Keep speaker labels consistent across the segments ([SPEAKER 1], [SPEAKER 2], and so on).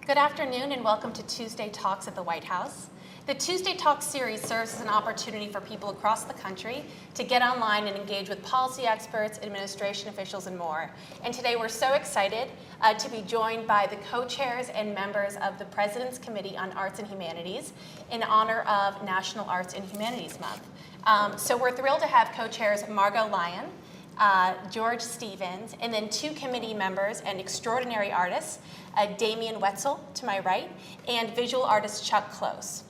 [SPEAKER 1] Good afternoon and welcome to Tuesday Talks at the White House. The Tuesday Talks series serves as an opportunity for people across the country to get online and engage with policy experts, administration officials, and more. And today we're so excited to be joined by the co-chairs and members of the President's Committee on Arts and Humanities in honor of National Arts and Humanities Month. So we're thrilled to have co-chairs Margo Lyon, George Stevens, and then two committee members and extraordinary artists, Damian Woetzel to my right, and visual artist Chuck Close.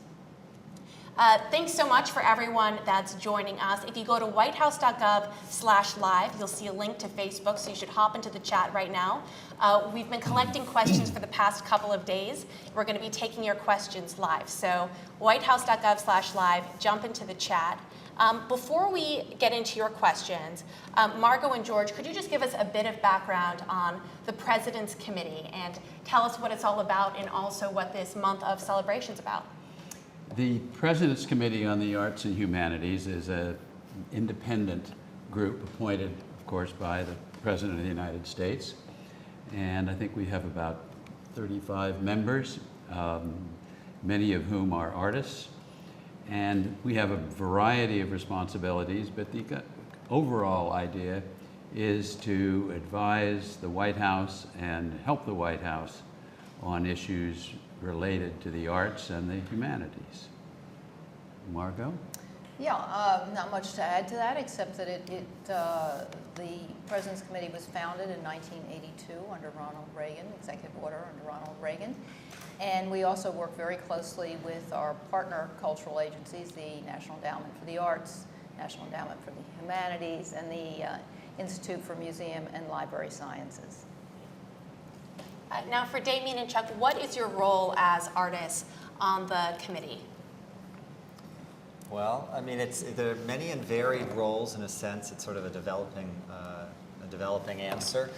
[SPEAKER 1] Thanks so much for everyone that's joining us. If you go to whitehouse.gov/live, you'll see a link to Facebook, so you should hop into the chat right now. We've been collecting questions for the past couple of days. We're going to be taking your questions live. So whitehouse.gov/live, jump into the chat. Before we get into your questions, Margo and George, could you just give us a bit of background on the President's Committee and tell us what it's all about and also what this month of celebration is about?
[SPEAKER 2] The President's Committee on the Arts and Humanities is an independent group appointed, of course, by the President of the United States. And I think we have about 35 members, many of whom are artists. And we have a variety of responsibilities, but the overall idea is to advise the White House and help the White House on issues related to the arts and the humanities. Margo?
[SPEAKER 3] Yeah, not much to add to that, except that the President's Committee was founded in 1982 under Ronald Reagan, executive order under Ronald Reagan. And we also work very closely with our partner cultural agencies, the National Endowment for the Arts, National Endowment for the Humanities, and the Institute for Museum and Library Sciences.
[SPEAKER 1] Now for Damian and Chuck, what is your role as artists on the committee?
[SPEAKER 4] Well, I mean, there are many and varied roles in a sense. It's sort of a developing answer.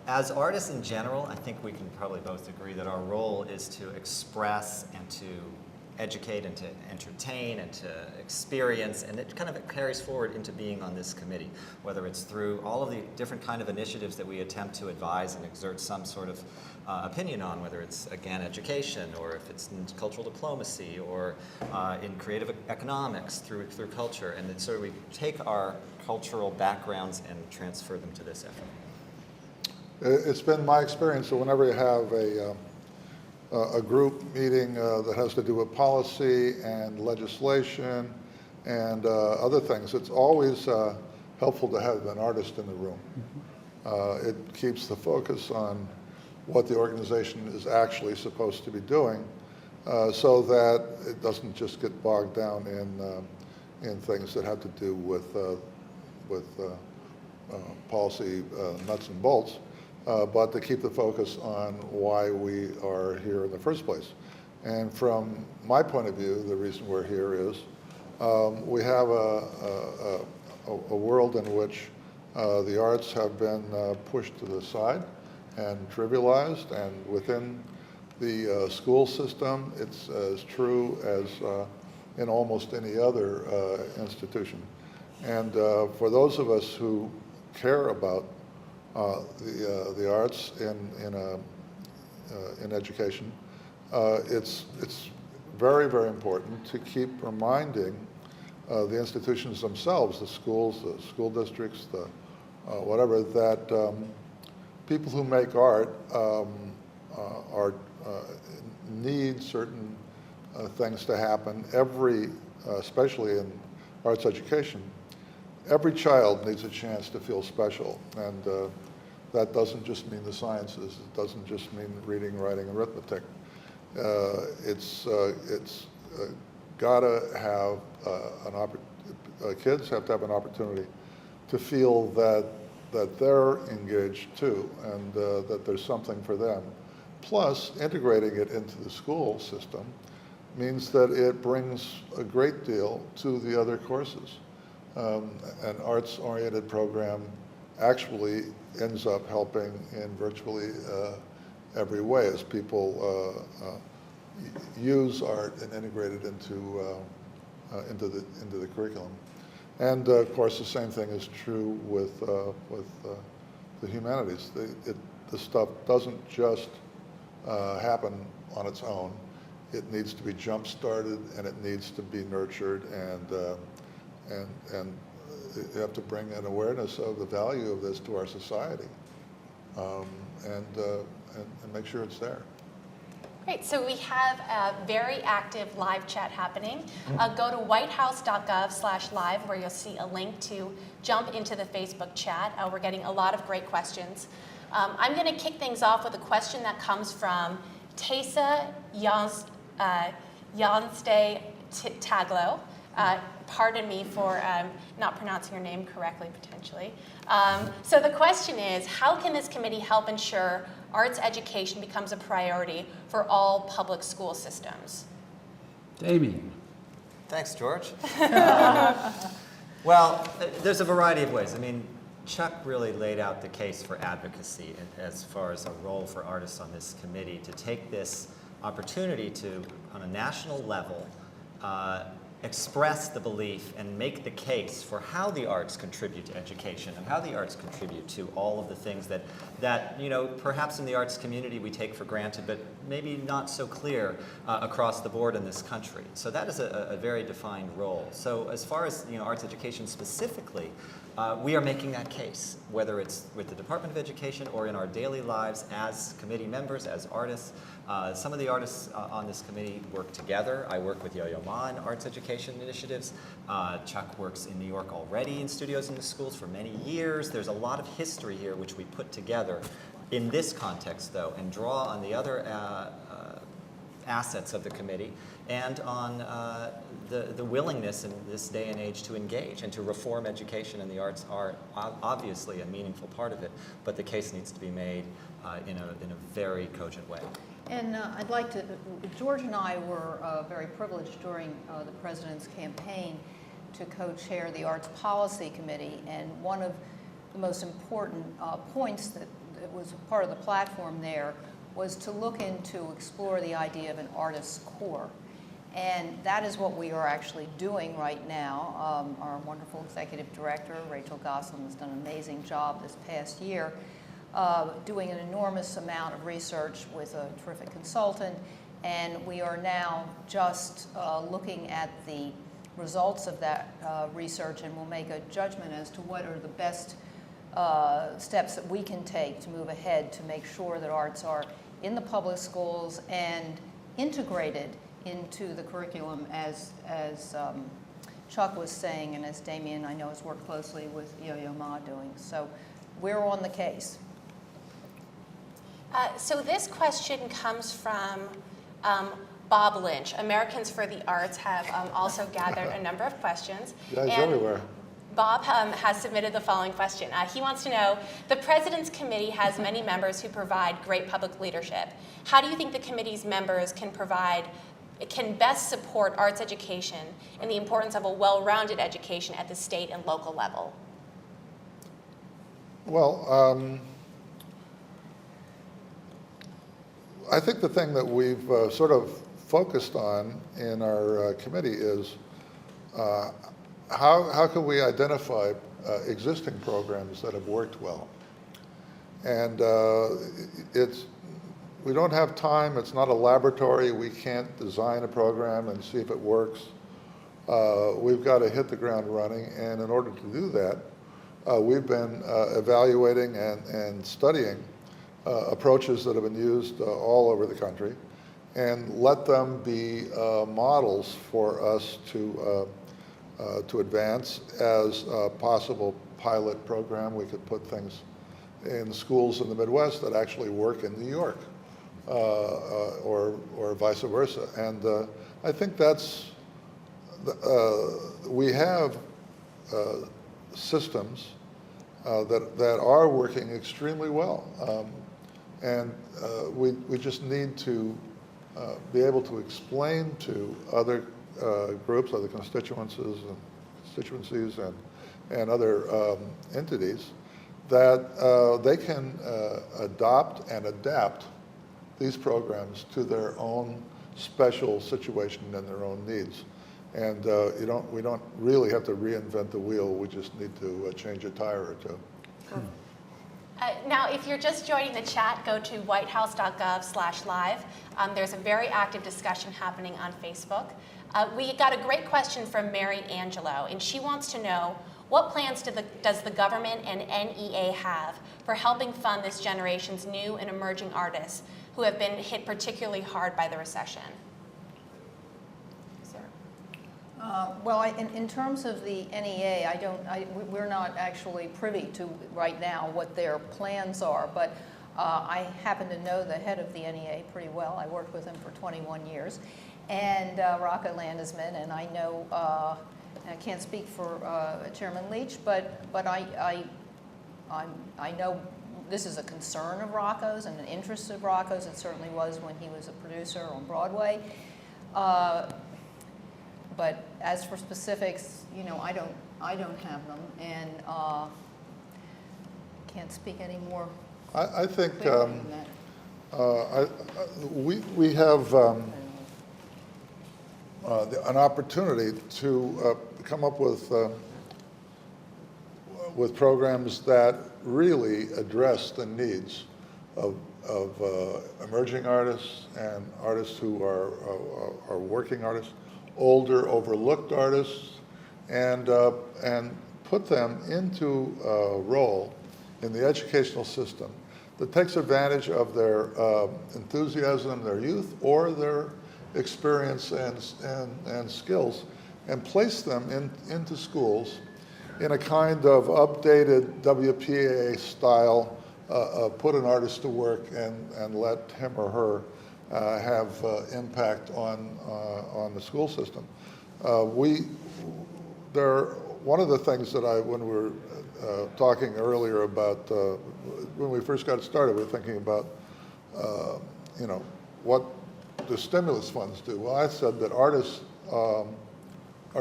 [SPEAKER 4] As artists in general, I think we can probably both agree that our role is to express and to educate and to entertain and to experience, and it kind of carries forward into being on this committee, whether it's through all of the different kind of initiatives that we attempt to advise and exert some sort of opinion on, whether it's, again, education, or if it's in cultural diplomacy, or in creative economics through culture. And so we take our cultural backgrounds and transfer them to this effort.
[SPEAKER 5] It's been my experience that whenever you have a group meeting that has to do with policy and legislation and other things, it's always helpful to have an artist in the room. It keeps the focus on what the organization is actually supposed to be doing, so that it doesn't just get bogged down in things that have to do with policy nuts and bolts, but to keep the focus on why we are here in the first place. And from my point of view, the reason we're here is we have a world in which the arts have been pushed to the side and trivialized, and within the school system, it's as true as in almost any other institution. And for those of us who care about the arts in education, it's very, very important to keep reminding the institutions themselves, the schools, the school districts, the whatever, that people who make art need certain things to happen. Especially in arts education, every child needs a chance to feel special, and that doesn't just mean the sciences. It doesn't just mean reading, writing, and arithmetic. It's got to have kids have to have an opportunity to feel that they're engaged too, and that there's something for them. Plus, integrating it into the school system means that it brings a great deal to the other courses. An arts-oriented program actually ends up helping in virtually every way as people use art and integrate it into the curriculum. And of course, the same thing is true with the humanities. The stuff doesn't just happen on its own. It needs to be jump-started, and it needs to be nurtured, and you have to bring an awareness of the value of this to our society, and make sure it's there.
[SPEAKER 1] Great, so we have a very active live chat happening. Go to whitehouse.gov/live where you'll see a link to jump into the Facebook chat. We're getting a lot of great questions. I'm going to kick things off with a question that comes from Tesa Janste Taglo. Pardon me for not pronouncing your name correctly, potentially. So the question is, how can this committee help ensure arts education becomes a priority for all public school systems?
[SPEAKER 2] Damian.
[SPEAKER 4] Thanks, George. Well, there's a variety of ways. I mean, Chuck really laid out the case for advocacy as far as a role for artists on this committee to take this opportunity to, on a national level, express the belief and make the case for how the arts contribute to education and how the arts contribute to all of the things that perhaps in the arts community we take for granted, but maybe not so clear across the board in this country. So that is a very defined role. So as far as arts education specifically, we are making that case, whether it's with the Department of Education or in our daily lives as committee members, as artists. Some of the artists on this committee work together. I work with Yo-Yo Ma in arts education initiatives. Chuck works in New York already in studios in the schools for many years. There's a lot of history here which we put together in this context, though, and draw on the other assets of the committee and on the willingness in this day and age to engage and to reform education, and the arts are obviously a meaningful part of it, but the case needs to be made in a very cogent way.
[SPEAKER 3] And I'd like to, George and I were very privileged during the President's campaign to co-chair the Arts Policy Committee, and one of the most important points that was part of the platform there was to look into, explore the idea of an artist's core. And that is what we are actually doing right now. Our wonderful executive director, Rachel Gosselin, has done an amazing job this past year, doing an enormous amount of research with a terrific consultant. And we are now just looking at the results of that research, and we'll make a judgment as to what are the best steps that we can take to move ahead to make sure that arts are in the public schools and integrated into the curriculum, as Chuck was saying, and as Damian, I know, has worked closely with Yo-Yo Ma doing. So we're on the case.
[SPEAKER 1] So this question comes from Bob Lynch. Americans for the Arts have also gathered a number of questions.
[SPEAKER 5] Guys everywhere.
[SPEAKER 1] Bob has submitted the following question. He wants to know, the President's Committee has many members who provide great public leadership. How do you think the committee's members can best support arts education and the importance of a well-rounded education at the state and local level?
[SPEAKER 5] Well, I think the thing that we've sort of focused on in our committee is how can we identify existing programs that have worked well? And we don't have time. It's not a laboratory. We can't design a program and see if it works. We've got to hit the ground running, and in order to do that, we've been evaluating and studying approaches that have been used all over the country, and let them be models for us to advance as a possible pilot program. We could put things in schools in the Midwest that actually work in New York, or vice versa. And I think that's, we have systems that are working extremely well. And we just need to be able to explain to other groups, other constituencies and other entities that they can adopt and adapt these programs to their own special situation and their own needs. And we don't really have to reinvent the wheel. We just need to change a tire or two.
[SPEAKER 1] Now, if you're just joining the chat, go to whitehouse.gov/live. There's a very active discussion happening on Facebook. We got a great question from Mary Angelo, and she wants to know, what plans does the government and NEA have for helping fund this generation's new and emerging artists who have been hit particularly hard by the recession?
[SPEAKER 3] Well, in terms of the NEA, we're not actually privy to right now what their plans are, but I happen to know the head of the NEA pretty well. I worked with him for 21 years, and Rocco Landesman, and I know, I can't speak for Chairman Leach, but I know this is a concern of Rocco's and an interest of Rocco's. It certainly was when he was a producer on Broadway. But as for specifics, you know, I don't have them, and can't speak any more.
[SPEAKER 5] I think
[SPEAKER 3] clearly than that.
[SPEAKER 5] we have an opportunity to come up with programs that really address the needs of emerging artists and artists who are working artists, older, overlooked artists, and put them into a role in the educational system that takes advantage of their enthusiasm, their youth, or their experience and skills, and place them into schools in a kind of updated WPA style, put an artist to work and let him or her have impact on the school system. One of the things that when we were talking earlier about, when we first got started, we were thinking about, you know, what the stimulus funds do. Well, I said that artists are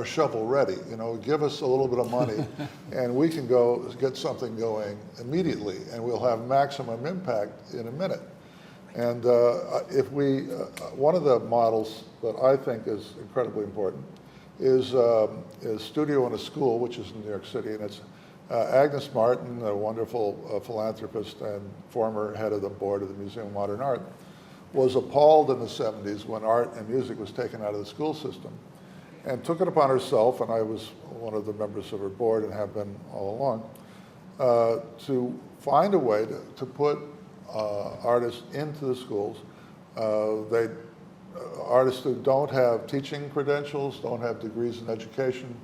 [SPEAKER 5] shovel ready. You know, give us a little bit of money and we can go get something going immediately, and we'll have maximum impact in a minute. And if one of the models that I think is incredibly important is Studio in a School, which is in New York City, and it's Agnes Martin, a wonderful philanthropist and former head of the board of the Museum of Modern Art, was appalled in the 70s when art and music was taken out of the school system, and took it upon herself, and I was one of the members of her board and have been all along, to find a way to put artists into the schools. Artists who don't have teaching credentials, don't have degrees in education,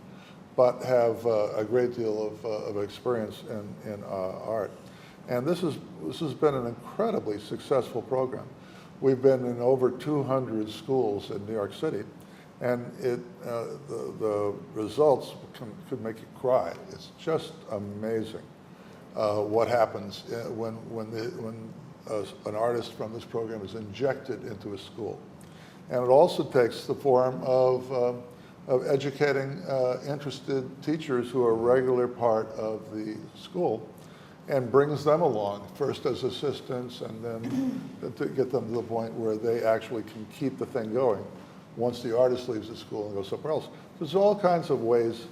[SPEAKER 5] but have a great deal of experience in art. And this has been an incredibly successful program. We've been in over 200 schools in New York City, and the results could make you cry. It's just amazing what happens when an artist from this program is injected into a school. And it also takes the form of educating interested teachers who are a regular part of the school, and brings them along, first as assistants, and then to get them to the point where they actually can keep the thing going once the artist leaves the school and goes somewhere else. There's all kinds of ways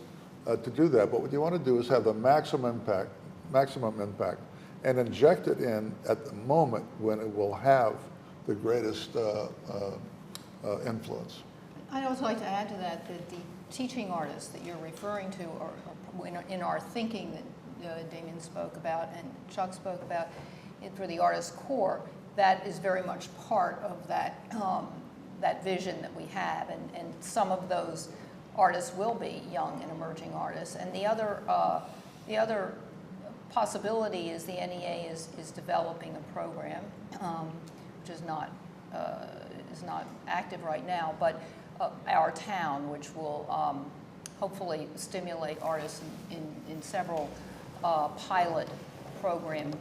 [SPEAKER 5] to do that, but what you want to do is have the maximum impact, and inject it in at the moment when it will have the greatest influence.
[SPEAKER 3] I'd also like to add to that the teaching artists that you're referring to are in our thinking that Damian spoke about and Chuck spoke about for the artist core. That is very much part of that vision that we have, and some of those artists will be young and emerging artists. And the other possibility is the NEA is developing a program, which is not active right now, but Our Town, which will hopefully stimulate artists in several pilot programs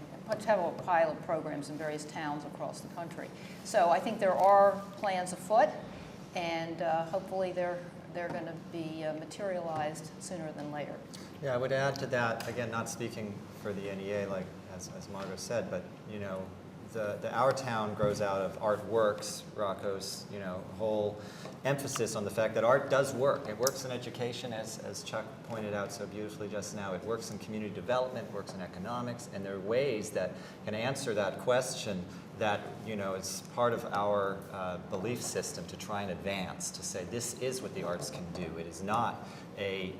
[SPEAKER 3] in various towns across the country. So I think there are plans afoot, and hopefully they're going to be materialized sooner than later.
[SPEAKER 4] Yeah, I would add to that, again, not speaking for the NEA, like as Margo said, but you know, Our Town grows out of Art Works, Rocco's whole emphasis on the fact that art does work. It works in education, as Chuck pointed out so beautifully just now. It works in community development, works in economics, and there are ways that can answer that question that is part of our belief system to try and advance, to say this is what the arts can do. It is not an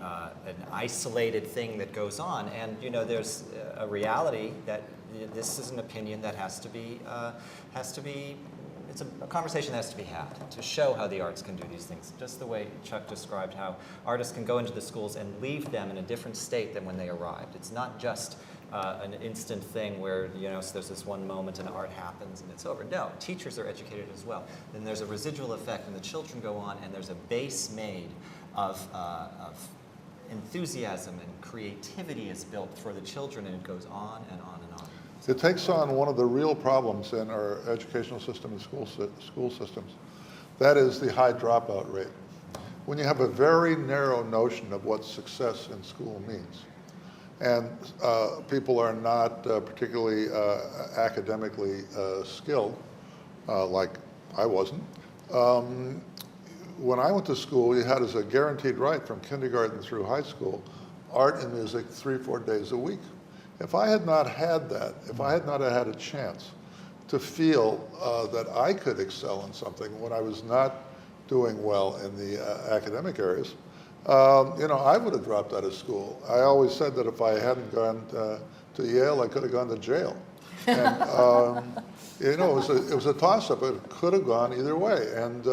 [SPEAKER 4] isolated thing that goes on, and there's a reality that this is an opinion that has to be, it's a conversation that has to be had to show how the arts can do these things. Just the way Chuck described how artists can go into the schools and leave them in a different state than when they arrived. It's not just an instant thing where so there's this one moment and art happens and it's over. No, teachers are educated as well. Then there's a residual effect, and the children go on, and there's a base made of enthusiasm, and creativity is built for the children, and it goes on and on and on.
[SPEAKER 5] It takes on one of the real problems in our educational system and school systems. That is the high dropout rate. When you have a very narrow notion of what success in school means, and people are not particularly academically skilled, like I wasn't. When I went to school, you had as a guaranteed right from kindergarten through high school, art and music 3-4 days a week. If I had not had that, if I had not had a chance to feel that I could excel in something when I was not doing well in the academic areas, I would have dropped out of school. I always said that if I hadn't gone to Yale, I could have gone to jail. And, it was a toss-up. It could have gone either way. And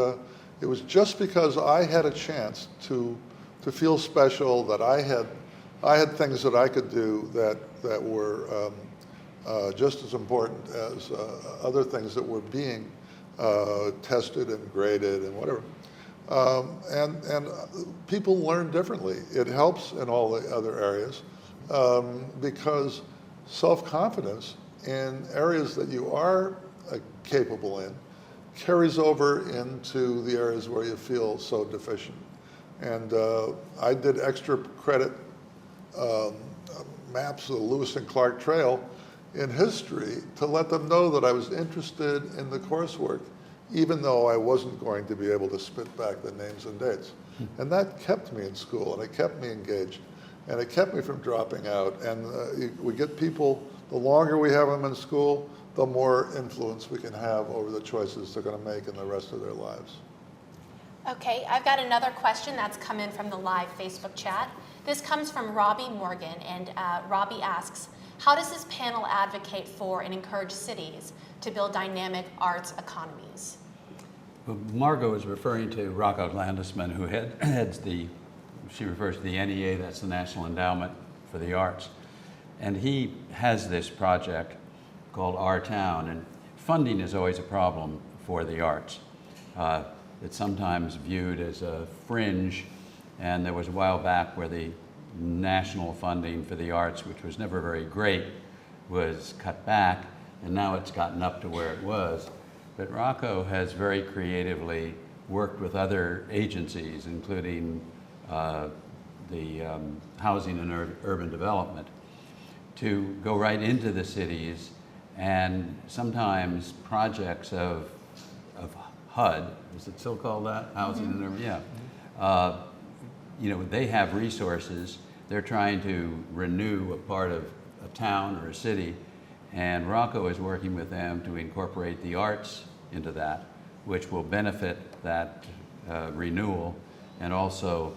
[SPEAKER 5] it was just because I had a chance to feel special, that I had things that I could do that were just as important as other things that were being tested and graded and whatever. And people learn differently. It helps in all the other areas because self-confidence in areas that you are capable in carries over into the areas where you feel so deficient. And I did extra credit maps of the Lewis and Clark Trail in history to let them know that I was interested in the coursework, even though I wasn't going to be able to spit back the names and dates. And that kept me in school, and it kept me engaged, and it kept me from dropping out. And we get people, the longer we have them in school, the more influence we can have over the choices they're going to make in the rest of their lives.
[SPEAKER 1] Okay, I've got another question that's come in from the live Facebook chat. This comes from Robbie Morgan, and Robbie asks, how does this panel advocate for and encourage cities to build dynamic arts economies?
[SPEAKER 2] Well, Margo is referring to Rocco Landesman, who heads she refers to the NEA, that's the National Endowment for the Arts. And he has this project called Our Town, and funding is always a problem for the arts. It's sometimes viewed as a fringe, and there was a while back where the national funding for the arts, which was never very great, was cut back, and now it's gotten up to where it was. But Rocco has very creatively worked with other agencies, including the Housing and Urban Development, to go right into the cities, and sometimes projects of HUD, is it still called that? Housing and Urban, yeah. They have resources. They're trying to renew a part of a town or a city, and Rocco is working with them to incorporate the arts into that, which will benefit that renewal and also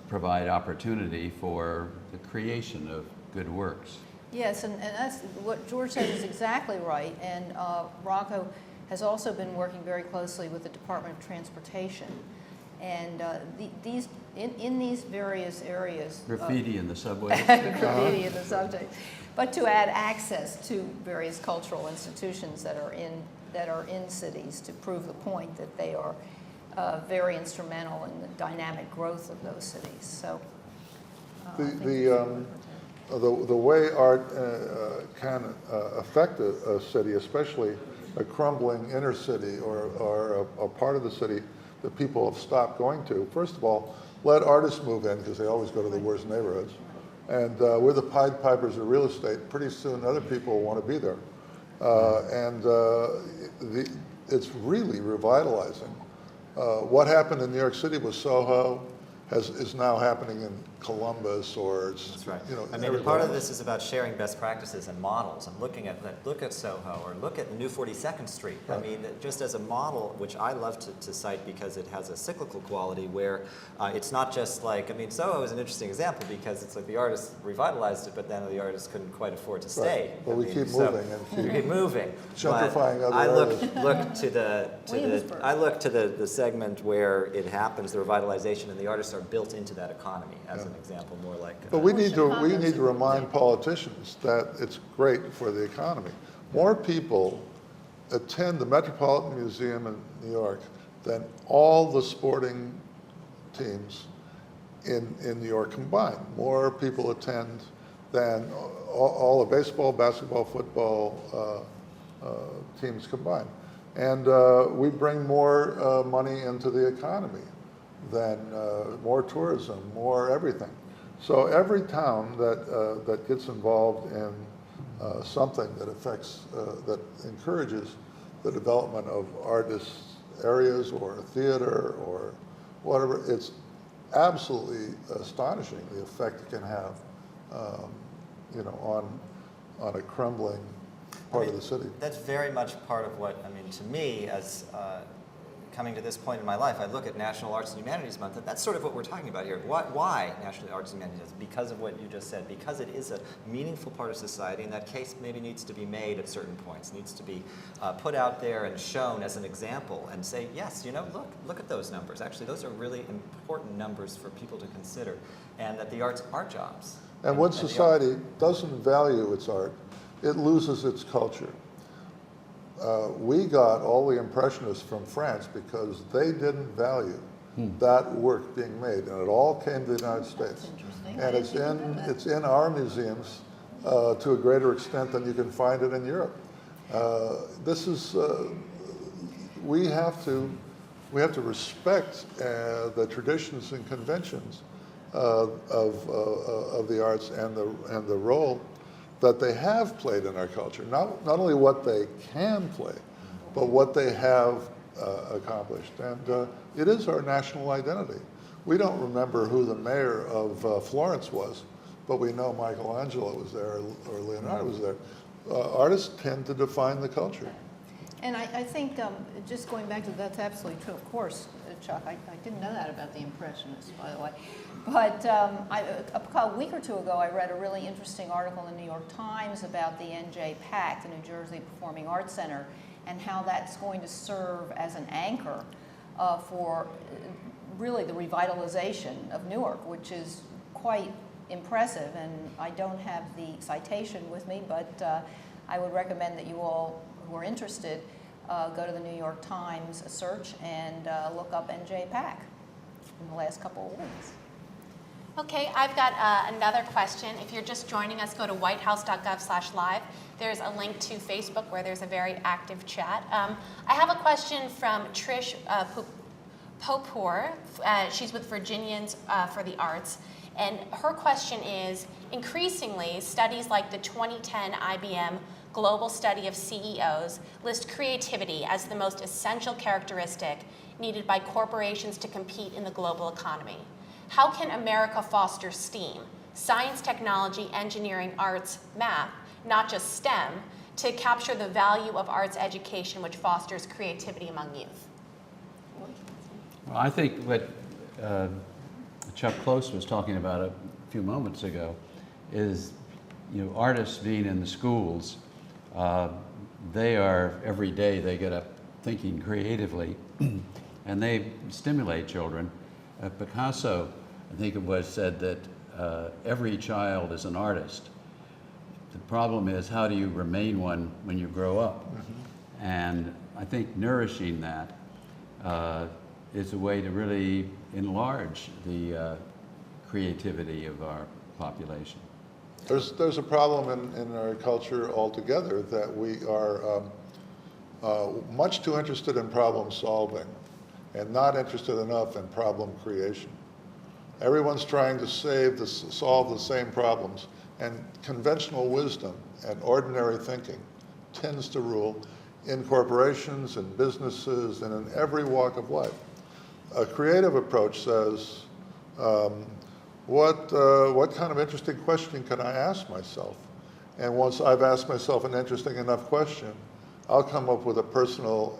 [SPEAKER 2] provide opportunity for the creation of good works.
[SPEAKER 3] Yes, and that's what George said is exactly right. And Rocco has also been working very closely with the Department of Transportation. And in these various areas,
[SPEAKER 2] Graffiti in the subway.
[SPEAKER 3] graffiti in the subject, but to add access to various cultural institutions that are in cities, to prove the point that they are very instrumental in the dynamic growth of those cities. So
[SPEAKER 5] the way art can affect a city, especially a crumbling inner city or a part of the city that people have stopped going to. First of all, let artists move in, because they always go to the worst neighborhoods. And we're the Pied Pipers of real estate. Pretty soon other people will want to be there. It's really revitalizing. What happened in New York City with Soho is now happening in Columbus, or it's,
[SPEAKER 4] That's right.
[SPEAKER 5] you know,
[SPEAKER 4] I mean,
[SPEAKER 5] everywhere
[SPEAKER 4] part of
[SPEAKER 5] else.
[SPEAKER 4] this is about sharing best practices and models, and look at Soho, or look at the new 42nd Street. I
[SPEAKER 5] Right.
[SPEAKER 4] mean, just as a model, which I love to cite because it has a cyclical quality where it's not just like, I mean, Soho is an interesting example because it's like the artist revitalized it, but then the artist couldn't quite afford to stay.
[SPEAKER 5] Right. Well, we keep moving and
[SPEAKER 4] you keep moving.
[SPEAKER 5] gentrifying
[SPEAKER 4] But
[SPEAKER 5] other
[SPEAKER 4] I
[SPEAKER 5] areas.
[SPEAKER 4] look to the segment where it happens, the revitalization, and the artists are built into that economy as an example, more like.
[SPEAKER 5] But we need to
[SPEAKER 3] Chicago's a good
[SPEAKER 5] remind politicians that it's great for the economy. More people attend the Metropolitan Museum in New York than all the sporting teams in New York combined. More people attend than all the baseball, basketball, football teams combined. And we bring more money into the economy than more tourism, more everything. So every town that gets involved in something that affects, that encourages the development of artists' areas or theater or whatever, it's absolutely astonishing the effect it can have, on a crumbling part of the city.
[SPEAKER 4] That's very much part of what, I mean, to me, as coming to this point in my life, I look at National Arts and Humanities Month, and that's sort of what we're talking about here. Why National Arts and Humanities? Because of what you just said, because it is a meaningful part of society, and that case maybe needs to be made at certain points, needs to be put out there and shown as an example, and say, yes, look at those numbers. Actually, those are really important numbers for people to consider, and that the arts are jobs.
[SPEAKER 5] And when society doesn't value its art, it loses its culture. We got all the Impressionists from France because they didn't value that work being made, and it all came to the United States.
[SPEAKER 3] interesting.
[SPEAKER 5] And it's in our museums to a greater extent than you can find it in Europe. This is we have to respect the traditions and conventions of the arts and the role that they have played in our culture. Not only what they can play, but what they have accomplished. And it is our national identity. We don't remember who the mayor of Florence was, but we know Michelangelo was there or Leonardo was there. Artists tend to define the culture.
[SPEAKER 3] And I think, just going back to that's absolutely true, of course, Chuck. I didn't know that about the Impressionists, by the way. But a week or two ago, I read a really interesting article in the New York Times about the NJPAC, the New Jersey Performing Arts Center, and how that's going to serve as an anchor for really the revitalization of Newark, which is quite impressive. And I don't have the citation with me, but I would recommend that you all who are interested go to the New York Times search and look up NJPAC in the last couple of weeks.
[SPEAKER 1] Okay, I've got another question. If you're just joining us, go to whitehouse.gov/live. There's a link to Facebook where there's a very active chat. I have a question from Trish Popour. She's with Virginians for the Arts. And her question is, increasingly, studies like the 2010 IBM Global Study of CEOs list creativity as the most essential characteristic needed by corporations to compete in the global economy. How can America foster STEAM, science, technology, engineering, arts, math, not just STEM, to capture the value of arts education which fosters creativity among youth?
[SPEAKER 2] Well, I think what Chuck Close was talking about a few moments ago is, artists being in the schools, they are, every day they get up thinking creatively and they stimulate children. Picasso, I think it was, said that every child is an artist. The problem is, how do you remain one when you grow up? Mm-hmm. And I think nourishing that is a way to really enlarge the creativity of our population.
[SPEAKER 5] There's a problem in our culture altogether that we are much too interested in problem solving and not interested enough in problem creation. Everyone's trying to solve the same problems, and conventional wisdom and ordinary thinking tends to rule in corporations and businesses and in every walk of life. A creative approach says, what kind of interesting question can I ask myself? And once I've asked myself an interesting enough question, I'll come up with a personal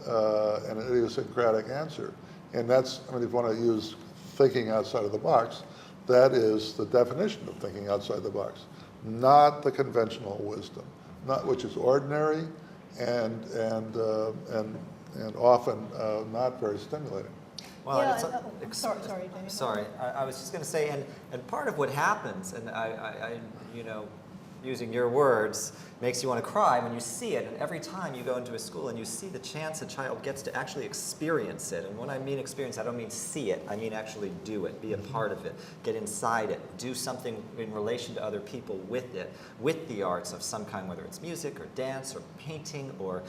[SPEAKER 5] and an idiosyncratic answer. And that's, I mean, if you want to use thinking outside of the box, that is the definition of thinking outside the box, not the conventional wisdom, not which is ordinary and often not very stimulating.
[SPEAKER 4] Well,
[SPEAKER 3] Yeah,
[SPEAKER 4] it's
[SPEAKER 3] sorry, Damian.
[SPEAKER 4] sorry. I was just going to say, and part of what happens, and I using your words, makes you want to cry when you see it. And every time you go into a school and you see the chance a child gets to actually experience it. And when I mean experience, I don't mean see it. I mean actually do it, be a part of it, get inside it, do something in relation to other people with it, with the arts of some kind, whether it's music or dance or painting or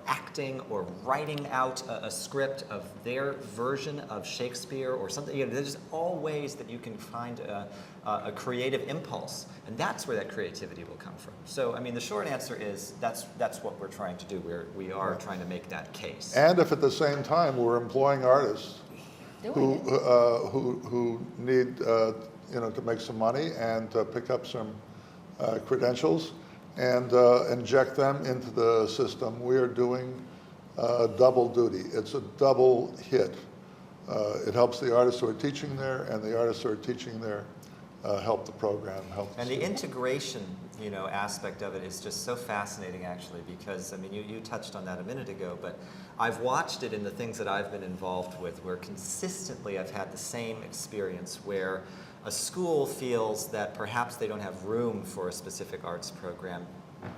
[SPEAKER 4] acting or writing out a script of their version of Shakespeare or something. You know, there's all ways that you can find a creative impulse. And that's where that creativity will come from. So, I mean, the short answer is that's what we're trying to do. We are trying to make that case.
[SPEAKER 5] And if at the same time we're employing artists who need to make some money and to pick up some credentials and inject them into the system, we are doing double duty. It's a double hit. It helps the artists who are teaching there, and the artists who are teaching there help the program, help the
[SPEAKER 4] And the
[SPEAKER 5] students.
[SPEAKER 4] integration, aspect of it is just so fascinating, actually, because, I mean, you touched on that a minute ago, but I've watched it in the things that I've been involved with, where consistently I've had the same experience, where a school feels that perhaps they don't have room for a specific arts program.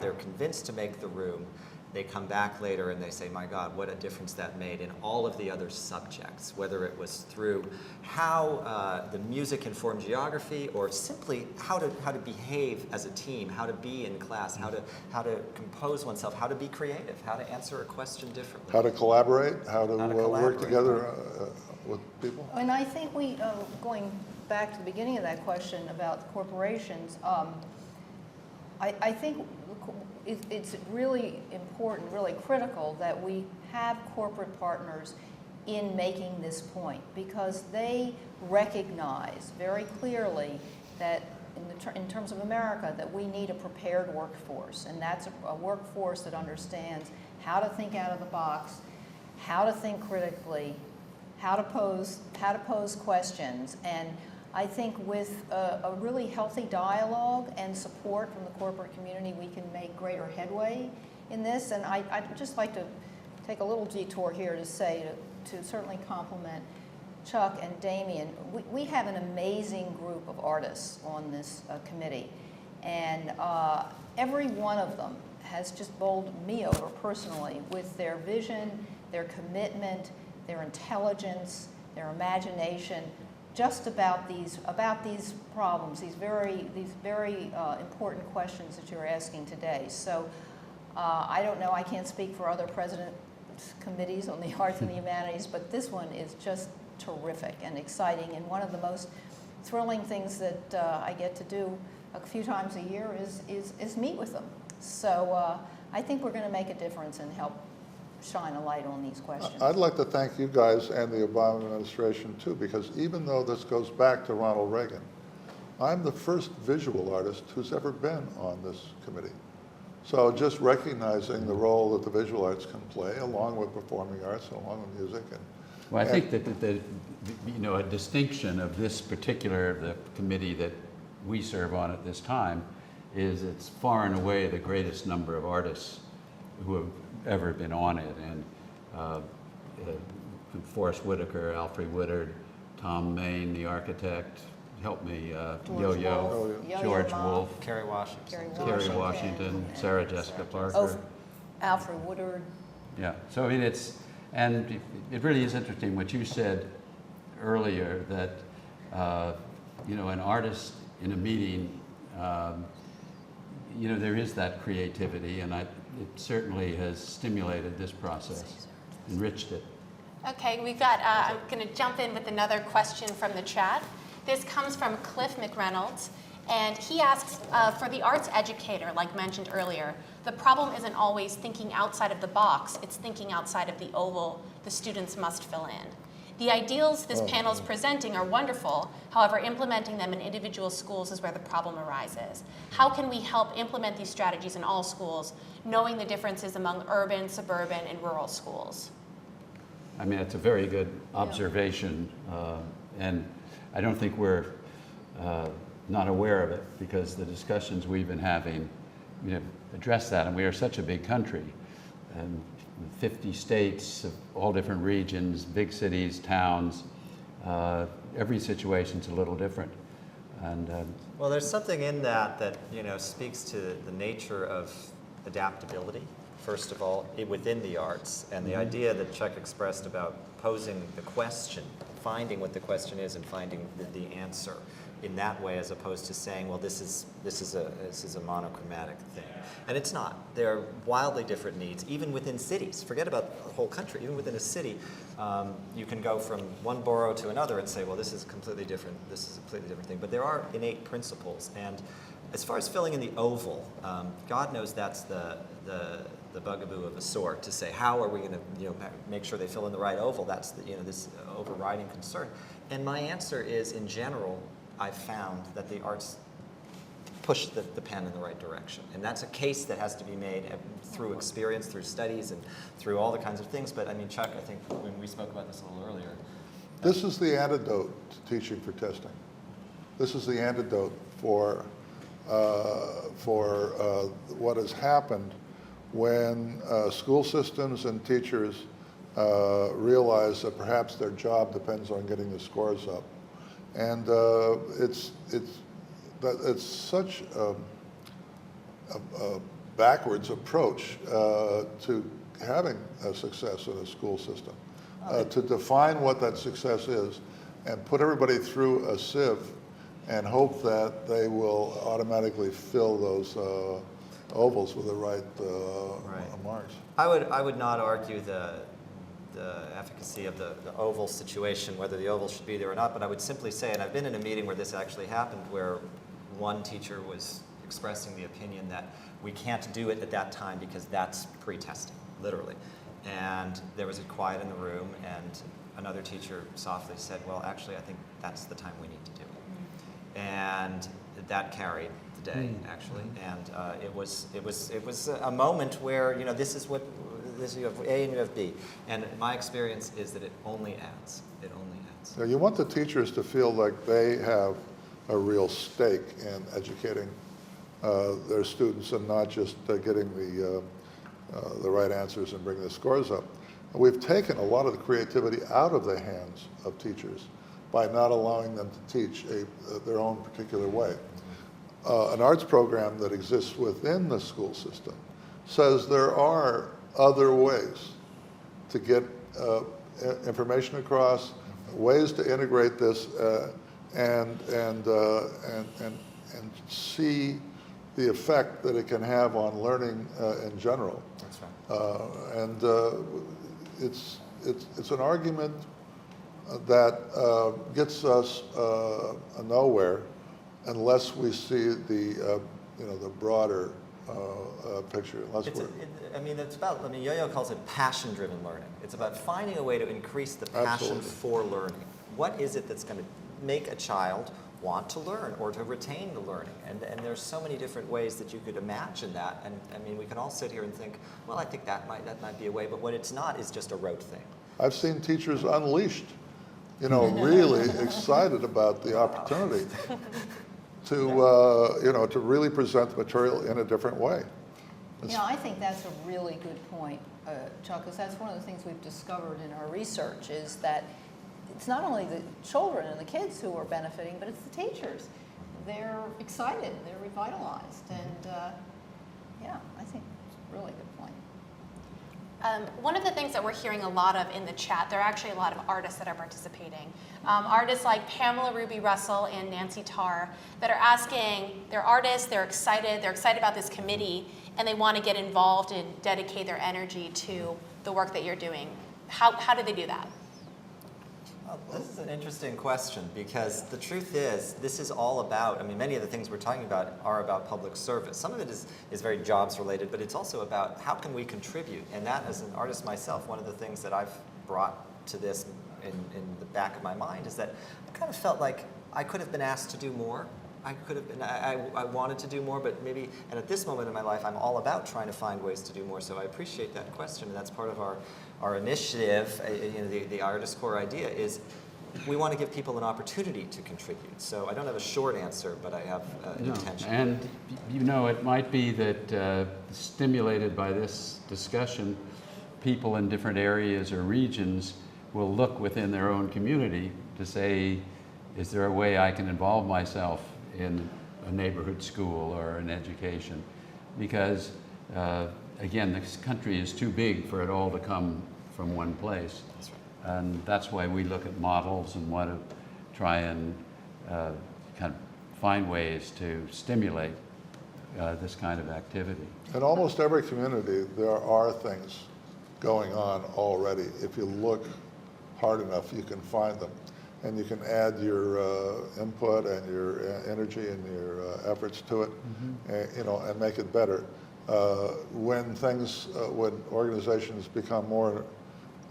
[SPEAKER 4] They're convinced to make the room. They come back later and they say, my God, what a difference that made in all of the other subjects, whether it was through how the music informed geography, or simply how to behave as a team, how to be in class, how to compose oneself, how to be creative, how to answer a question differently.
[SPEAKER 5] How to collaborate, how to
[SPEAKER 4] collaborate.
[SPEAKER 5] work together with people.
[SPEAKER 3] And I think going back to the beginning of that question about corporations, I think it's really important, really critical that we have corporate partners in making this point, because they recognize very clearly that in terms of America, that we need a prepared workforce, and that's a workforce that understands how to think out of the box, how to think critically, how to pose questions. And I think with a really healthy dialogue and support from the corporate community, we can make greater headway in this. And I'd just like to take a little detour here to say, to certainly compliment Chuck and Damian. We have an amazing group of artists on this committee. And every one of them has just bowled me over personally with their vision, their commitment, their intelligence, their imagination, just about these problems, these very important questions that you're asking today. So I don't know, I can't speak for other presidents' committees on the arts and the humanities, but this one is just terrific and exciting, and one of the most thrilling things that I get to do a few times a year is meet with them. So I think we're going to make a difference and help shine a light on these questions.
[SPEAKER 5] I'd like to thank you guys and the Obama administration too, because even though this goes back to Ronald Reagan, I'm the first visual artist who's ever been on this committee. So just recognizing the role that the visual arts can play, along with performing arts, along with music.
[SPEAKER 2] Well, I think that a distinction of this particular committee that we serve on at this time is it's far and away the greatest number of artists who have ever been on it, and Forrest Whitaker, Alfred Woodard, Tom Main, the architect, help me, Yo-Yo, George Wolfe,
[SPEAKER 4] Kerry Washington.
[SPEAKER 2] Kerry Washington, Sarah Jessica Parker.
[SPEAKER 3] Oh, Alfred Woodard.
[SPEAKER 2] Yeah, so I mean it really is interesting what you said earlier, that an artist in a meeting, there is that creativity, and it certainly has stimulated this process, enriched it.
[SPEAKER 1] Okay, I'm going to jump in with another question from the chat. This comes from Cliff McReynolds, And he asks, for the arts educator, like mentioned earlier, the problem isn't always thinking outside of the box, it's thinking outside of the oval the students must fill in. The ideals this panel is presenting are wonderful, however, implementing them in individual schools is where the problem arises. How can we help implement these strategies in all schools, knowing the differences among urban, suburban, and rural schools?
[SPEAKER 2] I mean, it's a very good observation, and I don't think we're not aware of it, because the discussions we've been having, address that, and we are such a big country, and 50 states of all different regions, big cities, towns. Every situation's a little different, and
[SPEAKER 4] Well, there's something in that speaks to the nature of adaptability, first of all, within the arts, and the idea that Chuck expressed about posing the question, finding what the question is and finding the answer in that way, as opposed to saying, well, this is a monochromatic thing. And it's not. There are wildly different needs, even within cities. Forget about the whole country. Even within a city, you can go from one borough to another and say, well, this is completely different. This is a completely different thing. But there are innate principles. And as far as filling in the oval, God knows that's the bugaboo of a sort, to say, how are we going to make sure they fill in the right oval? That's this overriding concern. And my answer is, in general, I've found that the arts push the pen in the right direction. And that's a case that has to be made through experience, through studies, and through all the kinds of things. But I mean, Chuck, I think when we spoke about this a little earlier.
[SPEAKER 5] This is the antidote to teaching for testing. This is the antidote for what has happened when school systems and teachers realize that perhaps their job depends on getting the scores up. And it's such a backwards approach to having a success in a school system, to define what that success is and put everybody through a sieve and hope that they will automatically fill those ovals with the right marks.
[SPEAKER 4] I would not argue the efficacy of the oval situation, whether the oval should be there or not, but I would simply say, and I've been in a meeting where this actually happened, where one teacher was expressing the opinion that we can't do it at that time because that's pre-testing, literally. And there was a quiet in the room, and another teacher softly said, well, actually, I think that's the time we need to do it. And that carried the day, actually. And it was a moment where, this is what, you have A and you have B. And my experience is that it only adds. It only adds.
[SPEAKER 5] Now, you want the teachers to feel like they have a real stake in educating their students and not just getting the right answers and bringing the scores up. We've taken a lot of the creativity out of the hands of teachers by not allowing them to teach their own particular way. An arts program that exists within the school system says there are other ways to get information across, ways to integrate this and see the effect that it can have on learning in general.
[SPEAKER 4] That's right.
[SPEAKER 5] And it's an argument that gets us nowhere unless we see the broader picture.
[SPEAKER 4] Yo-Yo calls it passion-driven learning. It's about finding a way to increase the passion for learning. What is it that's going to make a child want to learn or to retain the learning? And there's so many different ways that you could imagine that. And I mean, we can all sit here and think, well, I think that might be a way, but what it's not is just a rote thing.
[SPEAKER 5] I've seen teachers unleashed, really excited about the opportunity to really present the material in a different way.
[SPEAKER 3] I think that's a really good point, Chuck, because that's one of the things we've discovered in our research is that it's not only the children and the kids who are benefiting, but it's the teachers. They're excited, they're revitalized, and I think it's a really good point.
[SPEAKER 1] One of the things that we're hearing a lot of in the chat, there are actually a lot of artists that are participating. Artists like Pamela Ruby Russell and Nancy Tarr that are asking, they're artists, they're excited about this committee, and they want to get involved and dedicate their energy to the work that you're doing. How do they do that?
[SPEAKER 4] Well, this is an interesting question because the truth is, this is all about, I mean, many of the things we're talking about are about public service. Some of it is very jobs related, but it's also about how can we contribute. And that, as an artist myself, one of the things that I've brought to this in the back of my mind is that I kind of felt like I could have been asked to do more. I could have been, I wanted to do more, but maybe, and at this moment in my life, I'm all about trying to find ways to do more. So I appreciate that question, and that's part of our initiative. You know, the Artist Core idea is we want to give people an opportunity to contribute. So I don't have a short answer, but I have an intention.
[SPEAKER 2] And you know, it might be that stimulated by this discussion, people in different areas or regions will look within their own community to say, is there a way I can involve myself in a neighborhood school or an education? Because again, this country is too big for it all to come from one place.
[SPEAKER 4] That's right.
[SPEAKER 2] And that's why we look at models and want to try and kind of find ways to stimulate this kind of activity.
[SPEAKER 5] In almost every community, there are things going on already. If you look hard enough, you can find them. And you can add your input and your energy and your efforts to it, you know, and make it better. When organizations become more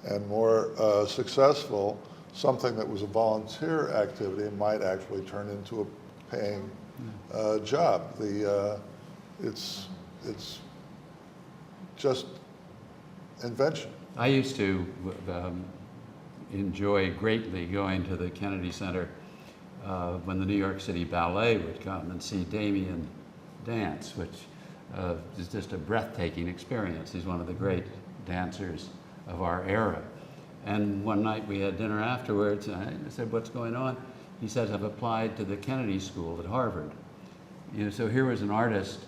[SPEAKER 5] and more successful, something that was a volunteer activity might actually turn into a paying job. It's just invention.
[SPEAKER 2] I used to enjoy greatly going to the Kennedy Center when the New York City Ballet would come and see Damian dance, which is just a breathtaking experience. He's one of the great dancers of our era. And one night we had dinner afterwards, and I said, what's going on? He says, I've applied to the Kennedy School at Harvard. You know, so here was an artist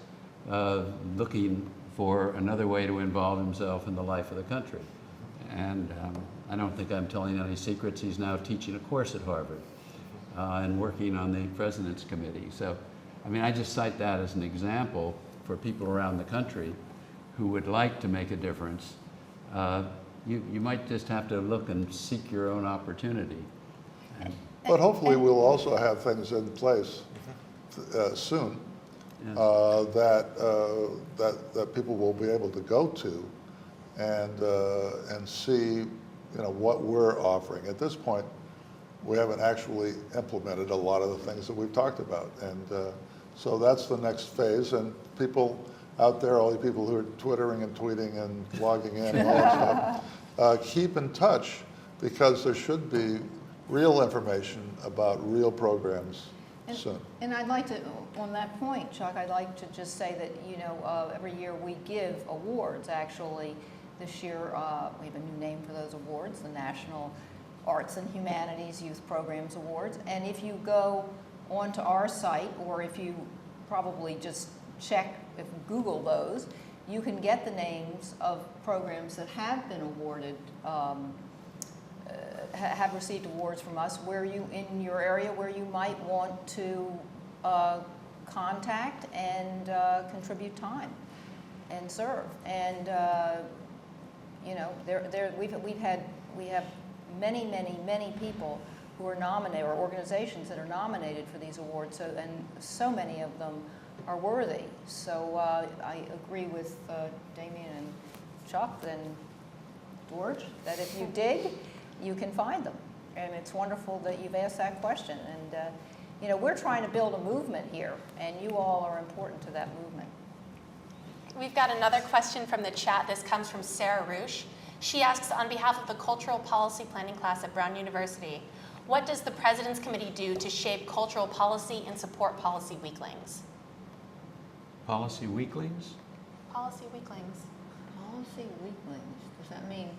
[SPEAKER 2] looking for another way to involve himself in the life of the country. And I don't think I'm telling any secrets. He's now teaching a course at Harvard and working on the President's Committee. So, I mean, I just cite that as an example for people around the country who would like to make a difference. You might just have to look and seek your own opportunity.
[SPEAKER 5] But hopefully we'll also have things in place soon
[SPEAKER 2] Yes.
[SPEAKER 5] that people will be able to go to and see, you know, what we're offering. At this point, we haven't actually implemented a lot of the things that we've talked about, and so that's the next phase. And people out there, all the people who are twittering and tweeting and logging in and all that stuff, keep in touch, because there should be real information about real programs soon.
[SPEAKER 3] And I'd like to, on that point, Chuck, I'd like to just say that, you know, every year we give awards. Actually, this year we have a new name for those awards, the National Arts and Humanities Youth Programs Awards. And if you go onto our site, or if you probably just check, if you Google those, you can get the names of programs that have been awarded, have received awards from us, where you, in your area, where you might want to contact and contribute time and serve. And you know, we have many people who are nominated, or organizations that are nominated for these awards. So, and so many of them are worthy. So I agree with Damian and Chuck and George that if you dig, you can find them. And it's wonderful that you've asked that question. And you know, we're trying to build a movement here, and you all are important to that movement.
[SPEAKER 1] We've got another question from the chat. This comes from Sarah Roosh. She asks, on behalf of the Cultural Policy Planning class at Brown University, what does the President's Committee do to shape cultural policy and support policy weaklings?
[SPEAKER 2] Policy weaklings?
[SPEAKER 1] Policy weaklings.
[SPEAKER 3] Policy weaklings, does that mean?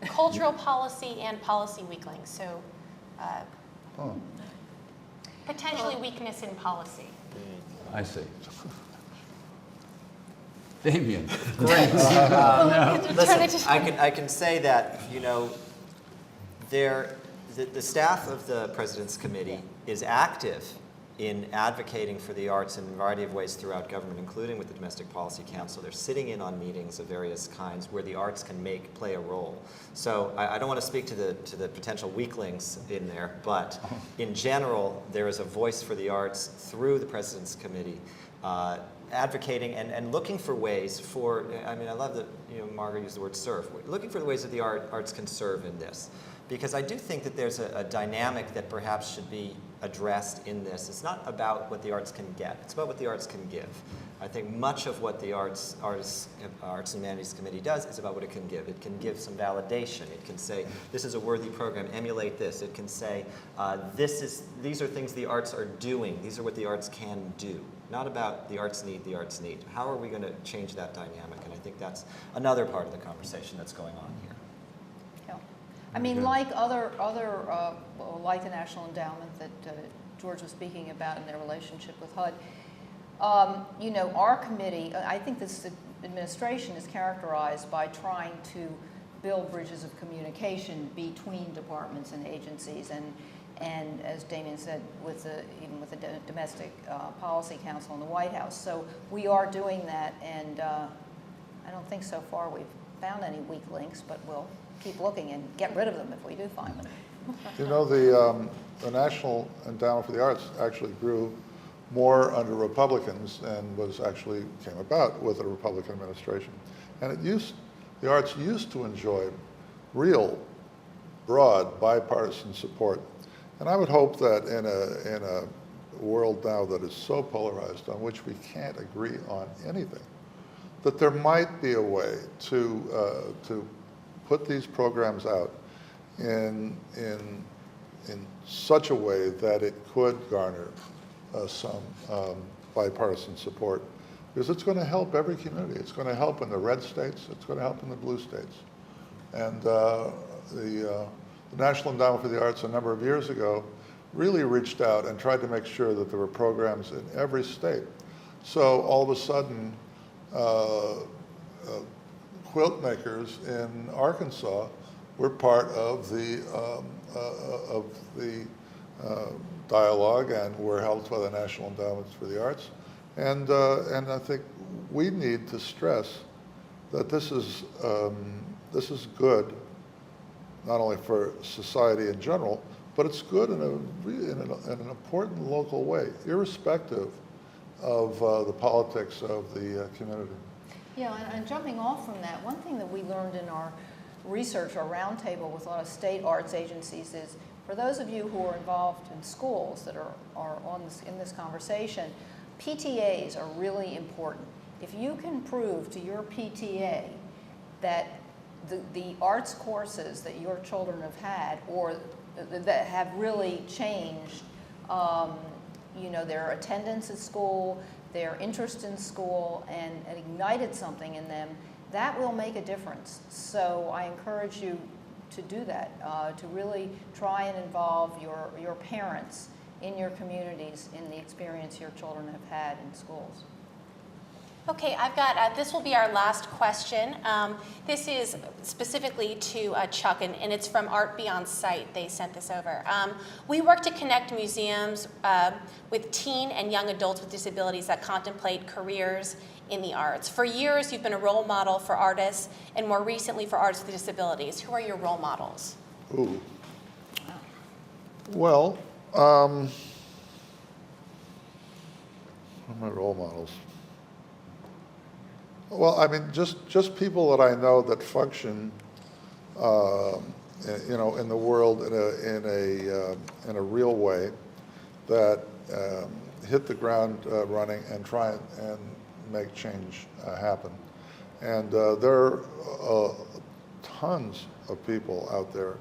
[SPEAKER 1] Cultural policy and policy weaklings. So potentially weakness in policy.
[SPEAKER 2] I see. Damian.
[SPEAKER 4] Great.
[SPEAKER 1] Turn it
[SPEAKER 4] Listen,
[SPEAKER 1] to-
[SPEAKER 4] I can say that, you know, the staff of the President's Committee is active in advocating for the arts in a variety of ways throughout government, including with the Domestic Policy Council. They're sitting in on meetings of various kinds where the arts can play a role. So I don't want to speak to the potential weaklings in there, but in general, there is a voice for the arts through the President's Committee, advocating and looking for ways for, I mean, I love that, Margo used the word serve, looking for the ways that the arts can serve in this. Because I do think that there's a dynamic that perhaps should be addressed in this. It's not about what the arts can get, it's about what the arts can give. I think much of what the Arts and Humanities Committee does is about what it can give. It can give some validation. It can say, this is a worthy program, emulate this. It can say, these are things the arts are doing. These are what the arts can do. Not about the arts need, the arts need. How are we going to change that dynamic? And I think that's another part of the conversation that's going on here.
[SPEAKER 3] Yeah. I mean, like like the National Endowment that George was speaking about in their relationship with HUD, our committee, I think this administration is characterized by trying to build bridges of communication between departments and agencies, and as Damian said, even with the Domestic Policy Council in the White House. So we are doing that, and I don't think so far we've found any weak links, but we'll keep looking and get rid of them if we do find them.
[SPEAKER 5] The National Endowment for the Arts actually grew more under Republicans and came about with a Republican administration. And the arts used to enjoy real, broad, bipartisan support. And I would hope that in a world now that is so polarized, on which we can't agree on anything, that there might be a way to put these programs out in such a way that it could garner some bipartisan support, because it's going to help every community. It's going to help in the red states. It's going to help in the blue states. And the National Endowment for the Arts a number of years ago really reached out and tried to make sure that there were programs in every state. So all of a sudden, quilt makers in Arkansas were part of the dialogue and were helped by the National Endowments for the Arts. And I think we need to stress that this is good, not only for society in general, but it's good in an important local way, irrespective of the politics of the community.
[SPEAKER 3] Yeah, and jumping off from that, one thing that we learned in our research, our roundtable with a lot of state arts agencies, is for those of you who are involved in schools that are in this conversation, PTAs are really important. If you can prove to your PTA that the arts courses that your children have had, or that have really changed, their attendance at school, their interest in school, and ignited something in them, that will make a difference. So I encourage you to do that, to really try and involve your parents in your communities in the experience your children have had in schools.
[SPEAKER 1] Okay, I've got, this will be our last question. This is specifically to Chuck, and it's from Art Beyond Sight. They sent this over. We work to connect museums with teen and young adults with disabilities that contemplate careers in the arts. For years, you've been a role model for artists, and more recently for artists with disabilities. Who are your role models?
[SPEAKER 5] Ooh. Well, what are my role models? Well, I mean, just people that I know that function, in the world in a real way, that hit the ground running and try and make change happen. And there are tons of people out there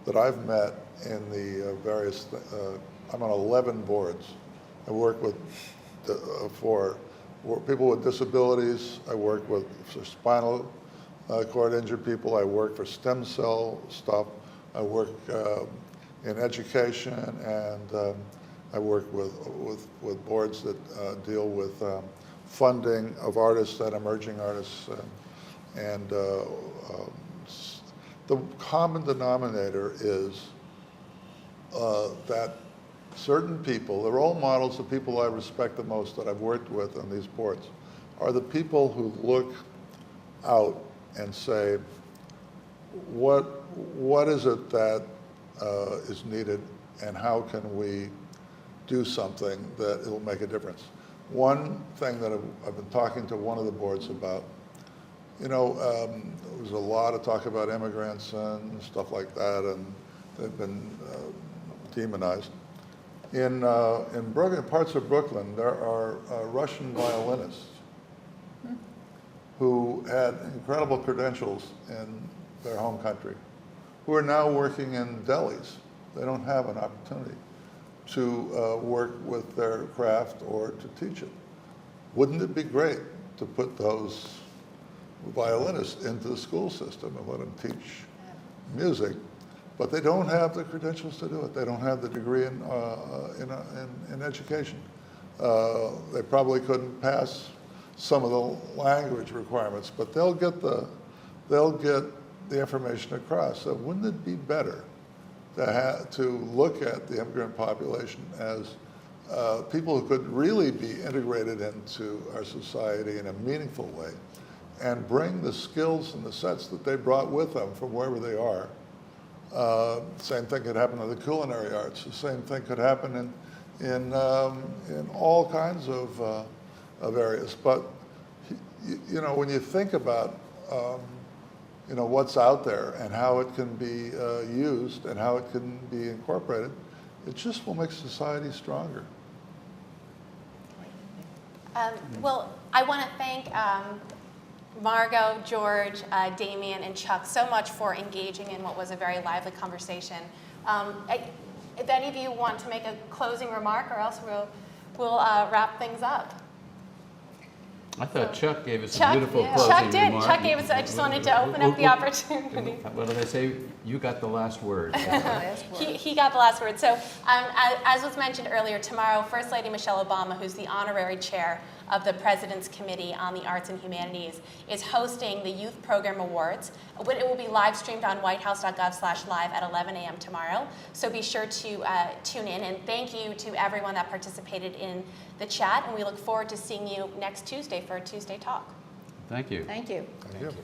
[SPEAKER 5] that I've met in the various. I'm on 11 boards. I work with for people with disabilities. I work with spinal cord injured people. I work for stem cell stuff. I work in education, and I work with boards that deal with funding of artists and emerging artists. And the common denominator is that certain people, the role models, the people I respect the most that I've worked with on these boards, are the people who look out and say, what is it that is needed, and how can we do something that will make a difference? One thing that I've been talking to one of the boards about, there was a lot of talk about immigrants and stuff like that, and they've been demonized. In parts of Brooklyn, there are Russian violinists who had incredible credentials in their home country, who are now working in delis. They don't have an opportunity to work with their craft or to teach it. Wouldn't it be great to put those violinists into the school system and let them teach music? But they don't have the credentials to do it. They don't have the degree in education. They probably couldn't pass some of the language requirements, but they'll get the information across. So wouldn't it be better to look at the immigrant population as people who could really be integrated into our society in a meaningful way, and bring the skills and the sets that they brought with them from wherever they are? Same thing could happen in the culinary arts. The same thing could happen in all kinds of areas. But when you think about what's out there and how it can be used and how it can be incorporated, it just will make society stronger.
[SPEAKER 1] Well, I want to thank Margo, George, Damian, and Chuck so much for engaging in what was a very lively conversation. If any of you want to make a closing remark, or else we'll wrap things up.
[SPEAKER 2] I thought Chuck gave us a beautiful closing
[SPEAKER 1] Chuck did.
[SPEAKER 2] remark.
[SPEAKER 1] Chuck gave us. I just wanted to open up the opportunity.
[SPEAKER 2] What do they say? You got the last word.
[SPEAKER 1] He got the last word. So, as was mentioned earlier, tomorrow, First Lady Michelle Obama, who's the honorary chair of the President's Committee on the Arts and Humanities, is hosting the Youth Program Awards. It will be live streamed on whitehouse.gov/live at 11 a.m. tomorrow. So be sure to tune in. And thank you to everyone that participated in the chat. And we look forward to seeing you next Tuesday for a Tuesday Talk.
[SPEAKER 2] Thank you.
[SPEAKER 3] Thank you.
[SPEAKER 5] Thank you.